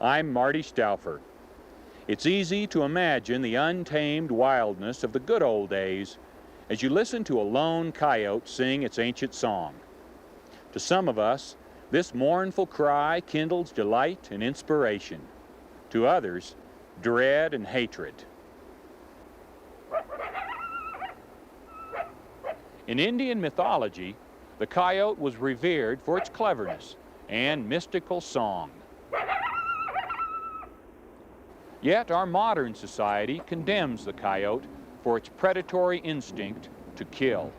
I'm Marty Stauffer. It's easy to imagine the untamed wildness of the good old days as you listen to a lone coyote sing its ancient song. To some of us, this mournful cry kindles delight and inspiration. To others, dread and hatred. In Indian mythology, the coyote was revered for its cleverness and mystical song. Yet our modern society condemns the coyote for its predatory instinct to kill.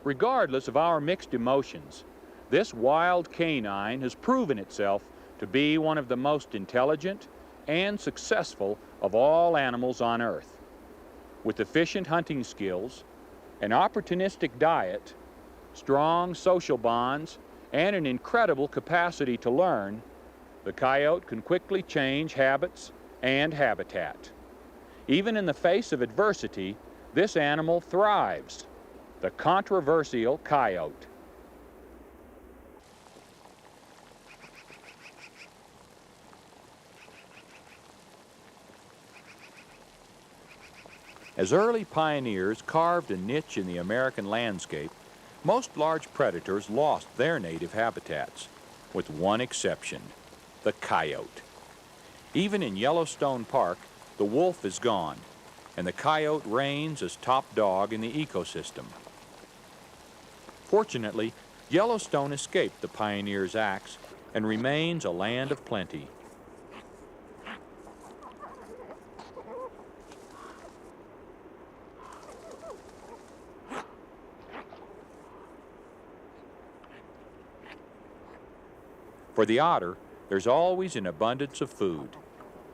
Regardless of our mixed emotions, this wild canine has proven itself to be one of the most intelligent and successful of all animals on Earth. With efficient hunting skills, an opportunistic diet, strong social bonds, and an incredible capacity to learn, the coyote can quickly change habits and habitat. Even in the face of adversity, this animal thrives. The controversial coyote. As early pioneers carved a niche in the American landscape, most large predators lost their native habitats, with one exception, the coyote. Even in Yellowstone Park, the wolf is gone, and the coyote reigns as top dog in the ecosystem. Fortunately, Yellowstone escaped the pioneer's axe and remains a land of plenty. For the otter, there's always an abundance of food.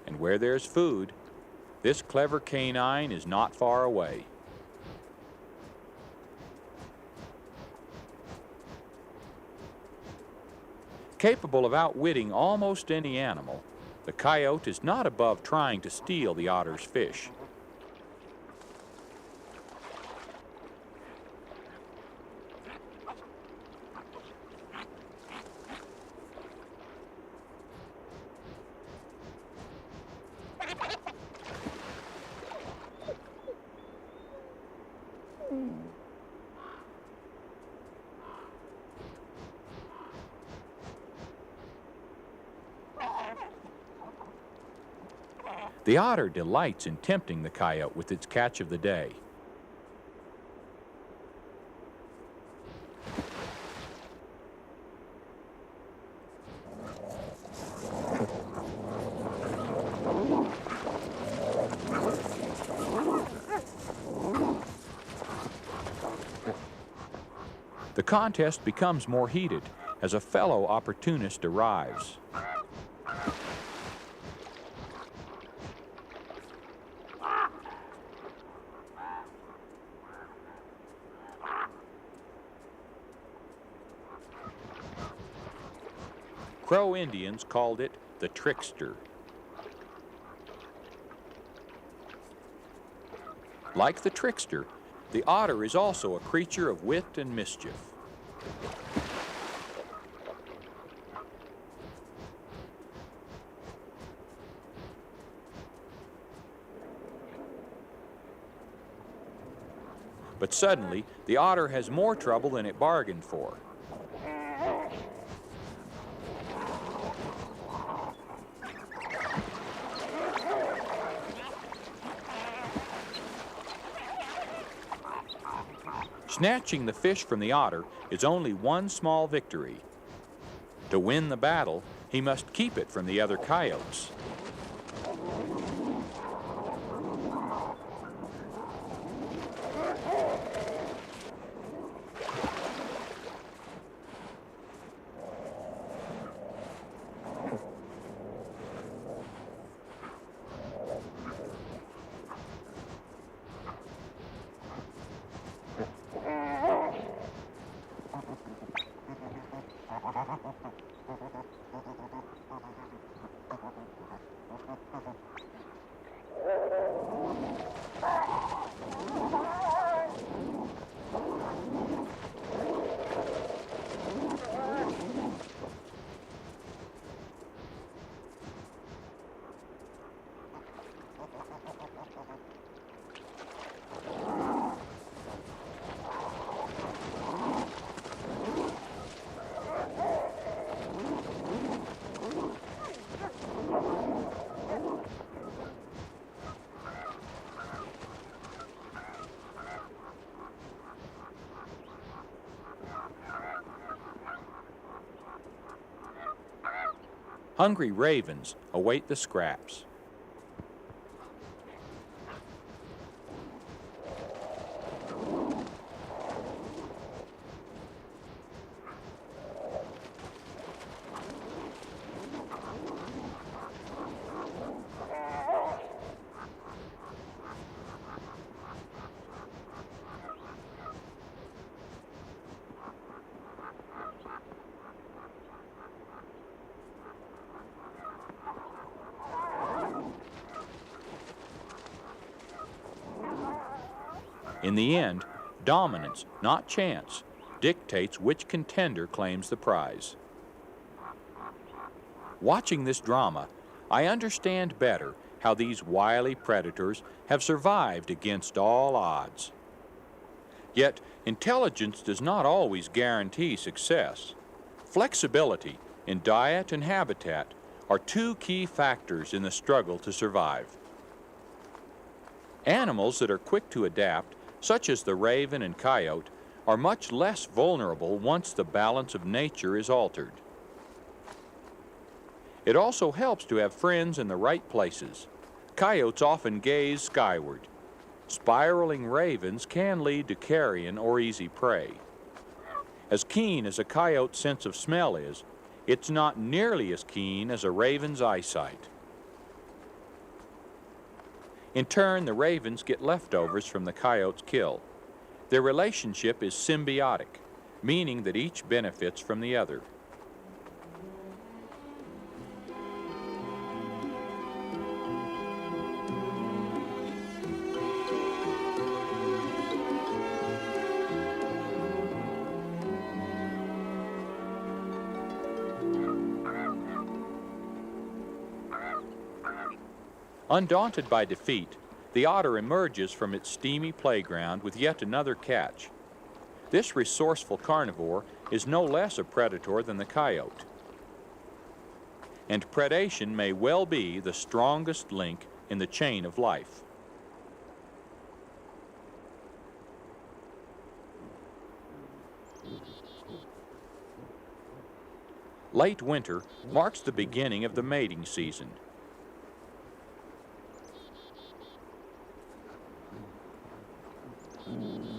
And where there's food, this clever canine is not far away. Capable of outwitting almost any animal, the coyote is not above trying to steal the otter's fish. The otter delights in tempting the coyote with its catch of the day. The contest becomes more heated as a fellow opportunist arrives. Crow Indians called it the trickster. Like the trickster, the otter is also a creature of wit and mischief. But suddenly, the otter has more trouble than it bargained for. Snatching the fish from the otter is only one small victory. To win the battle, he must keep it from the other coyotes. Hungry ravens await the scraps. In the end, dominance, not chance, dictates which contender claims the prize. Watching this drama, I understand better how these wily predators have survived against all odds. Yet, intelligence does not always guarantee success. Flexibility in diet and habitat are two key factors in the struggle to survive. Animals that are quick to adapt, such as the raven and coyote, are much less vulnerable once the balance of nature is altered. It also helps to have friends in the right places. Coyotes often gaze skyward. Spiraling ravens can lead to carrion or easy prey. As keen as a coyote's sense of smell is, it's not nearly as keen as a raven's eyesight. In turn, the ravens get leftovers from the coyote's kill. Their relationship is symbiotic, meaning that each benefits from the other. Undaunted by defeat, the otter emerges from its steamy playground with yet another catch. This resourceful carnivore is no less a predator than the coyote. And predation may well be the strongest link in the chain of life. Late winter marks the beginning of the mating season.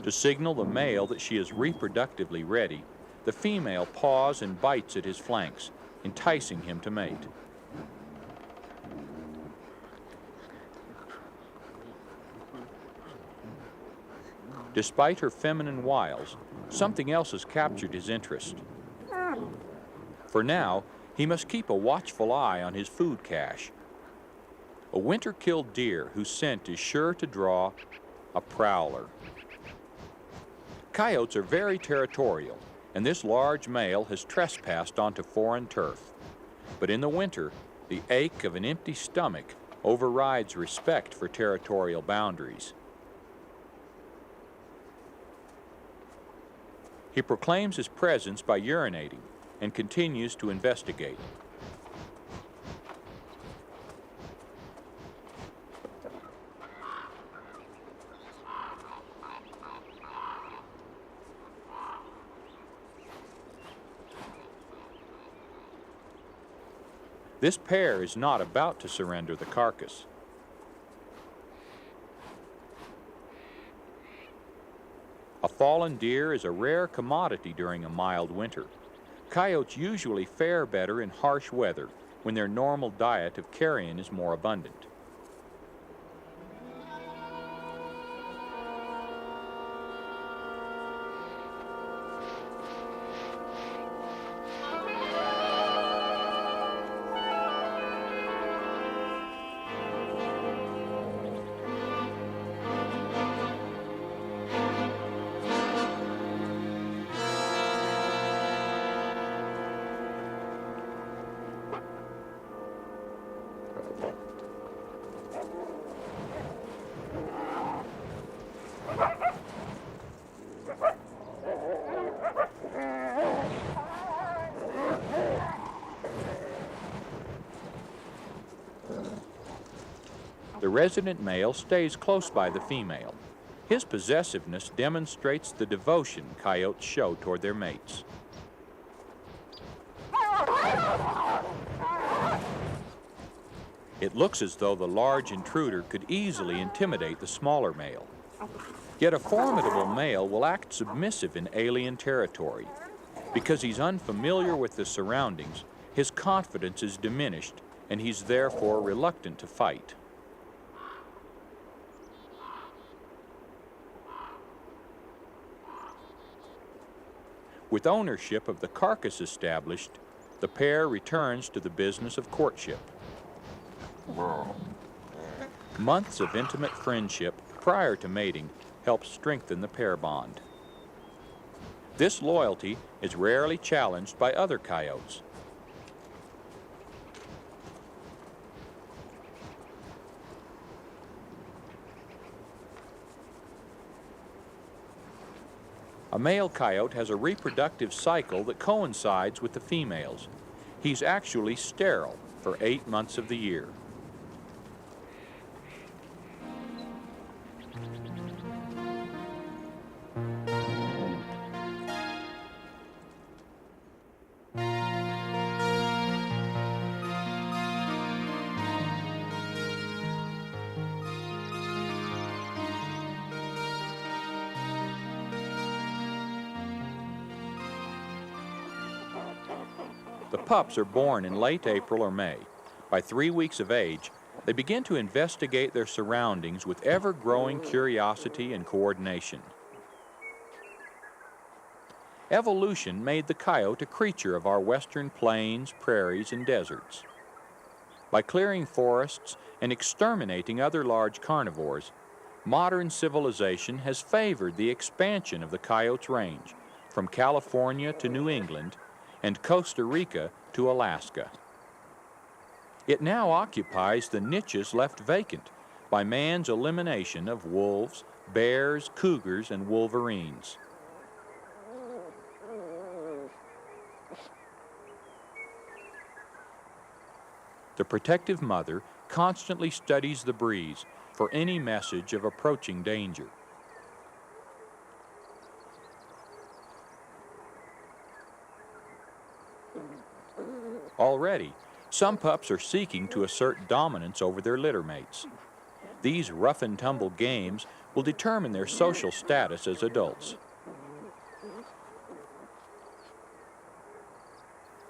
To signal the male that she is reproductively ready, the female paws and bites at his flanks, enticing him to mate. Despite her feminine wiles, something else has captured his interest. For now, he must keep a watchful eye on his food cache. A winter-killed deer whose scent is sure to draw a prowler. Coyotes are very territorial, and this large male has trespassed onto foreign turf. But in the winter, the ache of an empty stomach overrides respect for territorial boundaries. He proclaims his presence by urinating and continues to investigate. This pair is not about to surrender the carcass. A fallen deer is a rare commodity during a mild winter. Coyotes usually fare better in harsh weather when their normal diet of carrion is more abundant. The resident male stays close by the female. His possessiveness demonstrates the devotion coyotes show toward their mates. It looks as though the large intruder could easily intimidate the smaller male. Yet a formidable male will act submissive in alien territory. Because he's unfamiliar with the surroundings, his confidence is diminished, and he's therefore reluctant to fight. With ownership of the carcass established, the pair returns to the business of courtship. Months of intimate friendship prior to mating help strengthen the pair bond. This loyalty is rarely challenged by other coyotes. A male coyote has a reproductive cycle that coincides with the females. He's actually sterile for 8 months of the year. The pups are born in late April or May. By 3 weeks of age, they begin to investigate their surroundings with ever-growing curiosity and coordination. Evolution made the coyote a creature of our western plains, prairies, and deserts. By clearing forests and exterminating other large carnivores, modern civilization has favored the expansion of the coyote's range from California to New England and Costa Rica to Alaska. It now occupies the niches left vacant by man's elimination of wolves, bears, cougars, and wolverines. The protective mother constantly studies the breeze for any message of approaching danger. Already, some pups are seeking to assert dominance over their litter mates. These rough-and-tumble games will determine their social status as adults.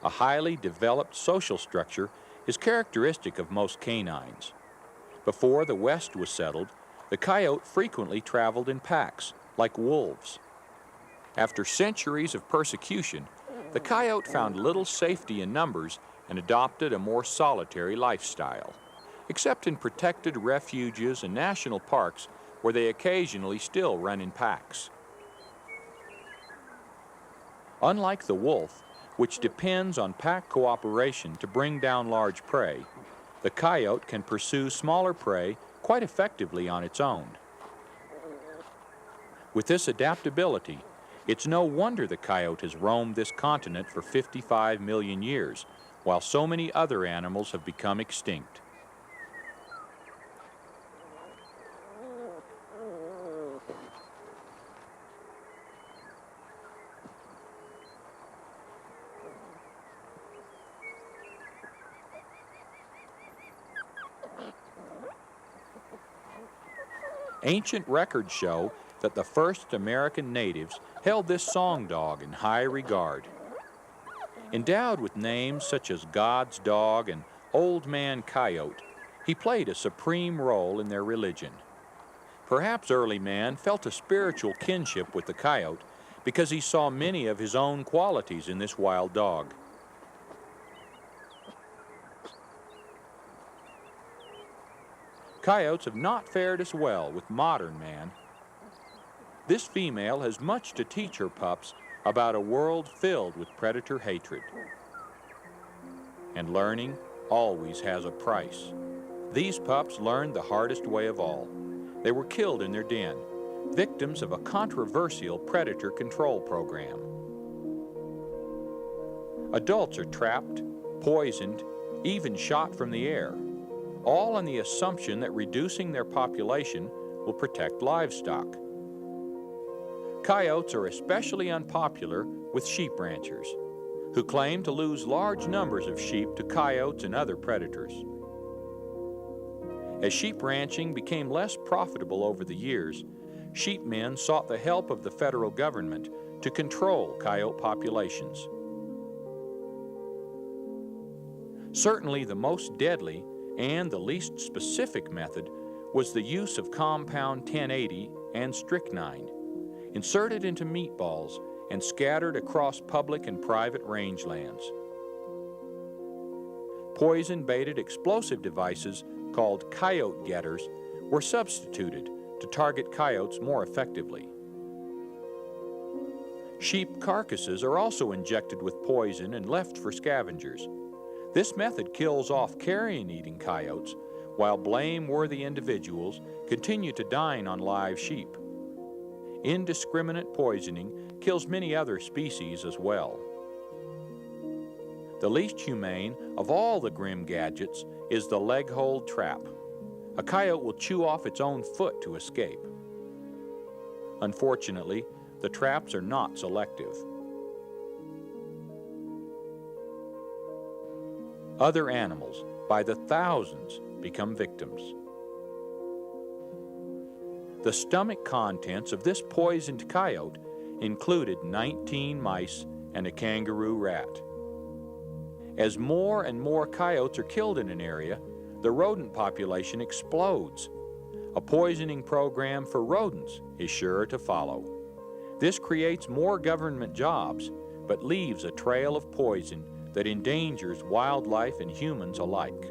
A highly developed social structure is characteristic of most canines. Before the West was settled, the coyote frequently traveled in packs, like wolves. After centuries of persecution, the coyote found little safety in numbers and adopted a more solitary lifestyle, except in protected refuges and national parks where they occasionally still run in packs. Unlike the wolf, which depends on pack cooperation to bring down large prey, the coyote can pursue smaller prey quite effectively on its own. With this adaptability, It's no wonder the coyote has roamed this continent for 55 million years, while so many other animals have become extinct. Ancient records show that the first American natives held this song dog in high regard. Endowed with names such as God's Dog and Old Man Coyote, he played a supreme role in their religion. Perhaps early man felt a spiritual kinship with the coyote because he saw many of his own qualities in this wild dog. Coyotes have not fared as well with modern man. This female has much to teach her pups about a world filled with predator hatred. And learning always has a price. These pups learned the hardest way of all. They were killed in their den, victims of a controversial predator control program. Adults are trapped, poisoned, even shot from the air, all on the assumption that reducing their population will protect livestock. Coyotes are especially unpopular with sheep ranchers, who claim to lose large numbers of sheep to coyotes and other predators. As sheep ranching became less profitable over the years, sheepmen sought the help of the federal government to control coyote populations. Certainly the most deadly and the least specific method was the use of compound 1080 and strychnine, inserted into meatballs and scattered across public and private rangelands. Poison-baited explosive devices called coyote getters were substituted to target coyotes more effectively. Sheep carcasses are also injected with poison and left for scavengers. This method kills off carrion-eating coyotes, while blame-worthy individuals continue to dine on live sheep. Indiscriminate poisoning kills many other species as well. The least humane of all the grim gadgets is the leg-hold trap. A coyote will chew off its own foot to escape. Unfortunately, the traps are not selective. Other animals, by the thousands, become victims. The stomach contents of this poisoned coyote included 19 mice and a kangaroo rat. As more and more coyotes are killed in an area, the rodent population explodes. A poisoning program for rodents is sure to follow. This creates more government jobs, but leaves a trail of poison that endangers wildlife and humans alike.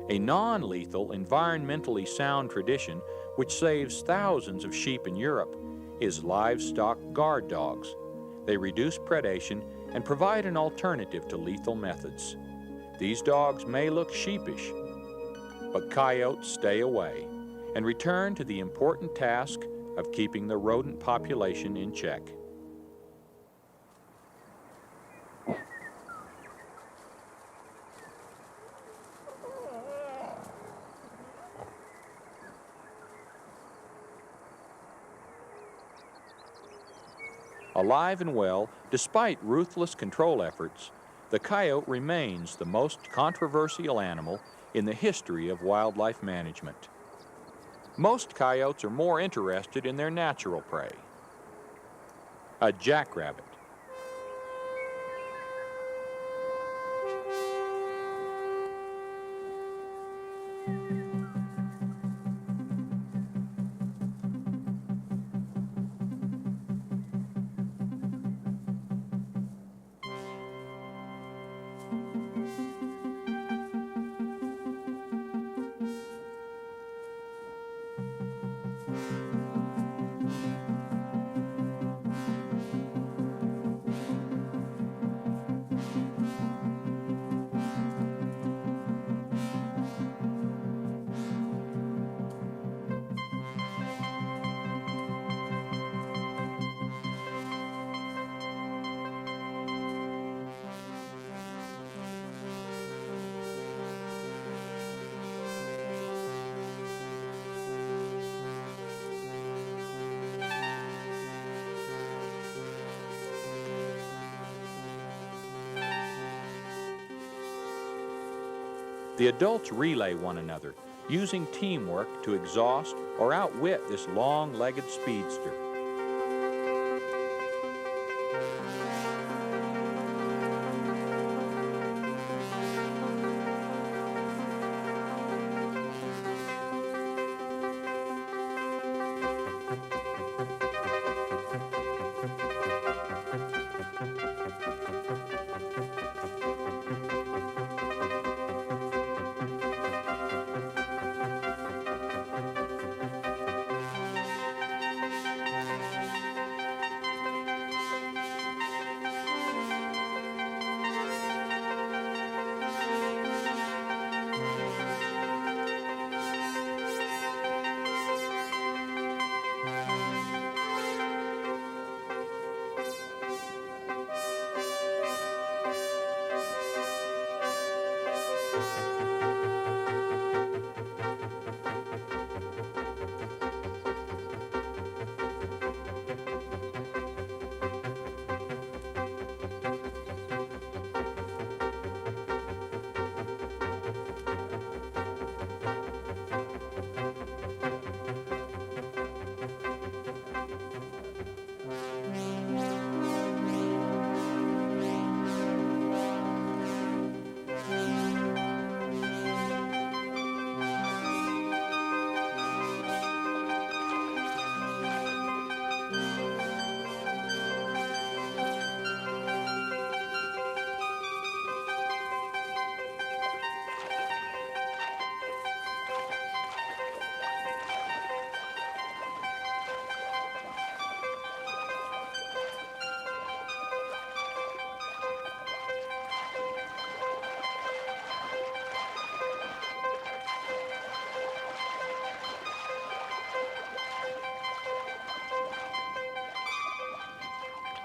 A non-lethal, environmentally sound tradition which saves thousands of sheep in Europe is livestock guard dogs. They reduce predation and provide an alternative to lethal methods. These dogs may look sheepish, but coyotes stay away and return to the important task of keeping the rodent population in check. Alive and well, despite ruthless control efforts, the coyote remains the most controversial animal in the history of wildlife management. Most coyotes are more interested in their natural prey. A jackrabbit. The adults relay one another, using teamwork to exhaust or outwit this long-legged speedster.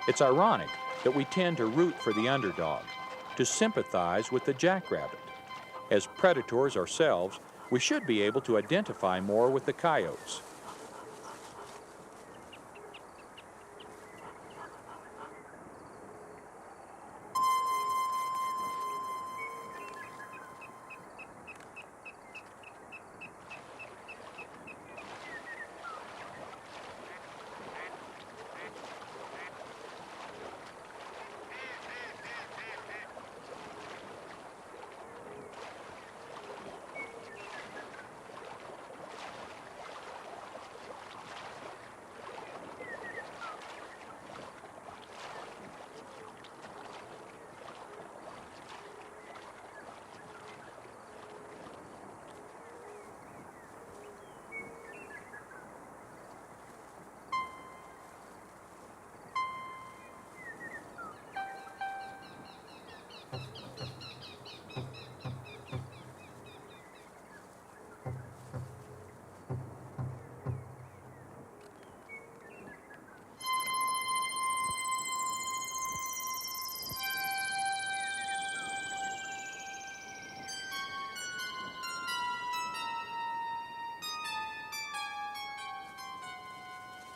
It's ironic that we tend to root for the underdog, to sympathize with the jackrabbit. As predators ourselves, we should be able to identify more with the coyotes.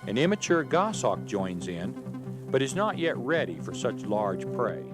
An immature goshawk joins in, but is not yet ready for such large prey.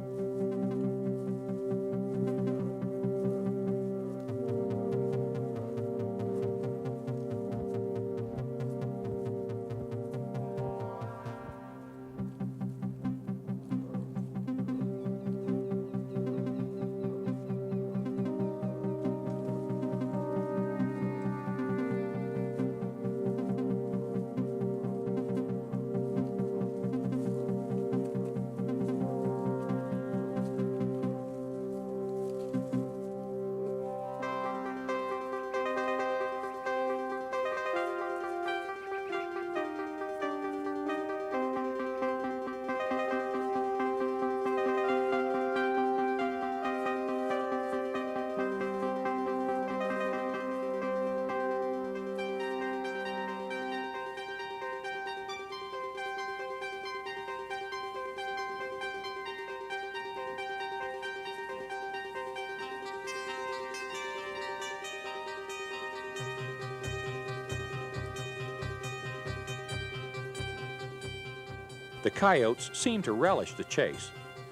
The coyotes seem to relish the chase,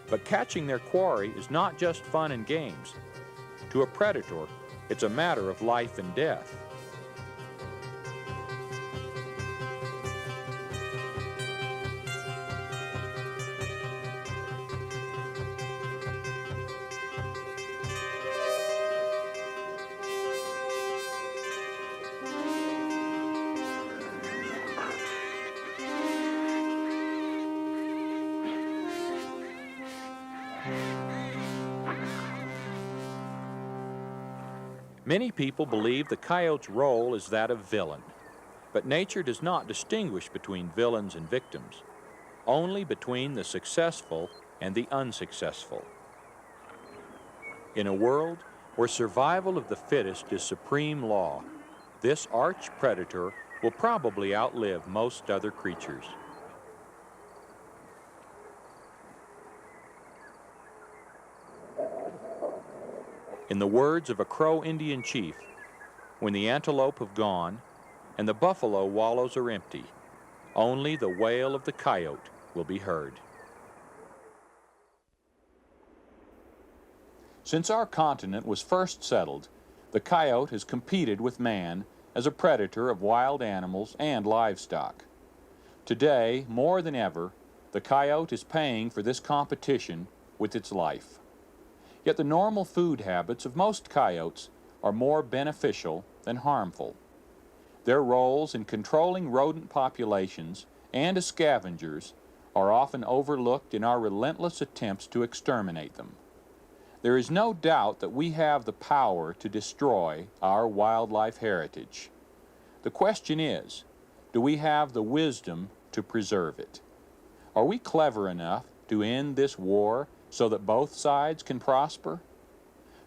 but catching their quarry is not just fun and games. To a predator, It's a matter of life and death. Many people believe the coyote's role is that of villain, but nature does not distinguish between villains and victims, only between the successful and the unsuccessful. In a world where survival of the fittest is supreme law, this arch predator will probably outlive most other creatures. In the words of a Crow Indian chief, when the antelope have gone and the buffalo wallows are empty, only the wail of the coyote will be heard. Since our continent was first settled, the coyote has competed with man as a predator of wild animals and livestock. Today, more than ever, the coyote is paying for this competition with its life. Yet the normal food habits of most coyotes are more beneficial than harmful. Their roles in controlling rodent populations and as scavengers are often overlooked in our relentless attempts to exterminate them. There is no doubt that we have the power to destroy our wildlife heritage. The question is, do we have the wisdom to preserve it? Are we clever enough to end this war so that both sides can prosper?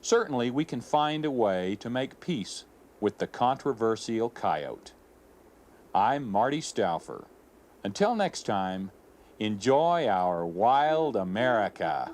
Certainly we can find a way to make peace with the controversial coyote. I'm Marty Stauffer. Until next time, enjoy our wild America.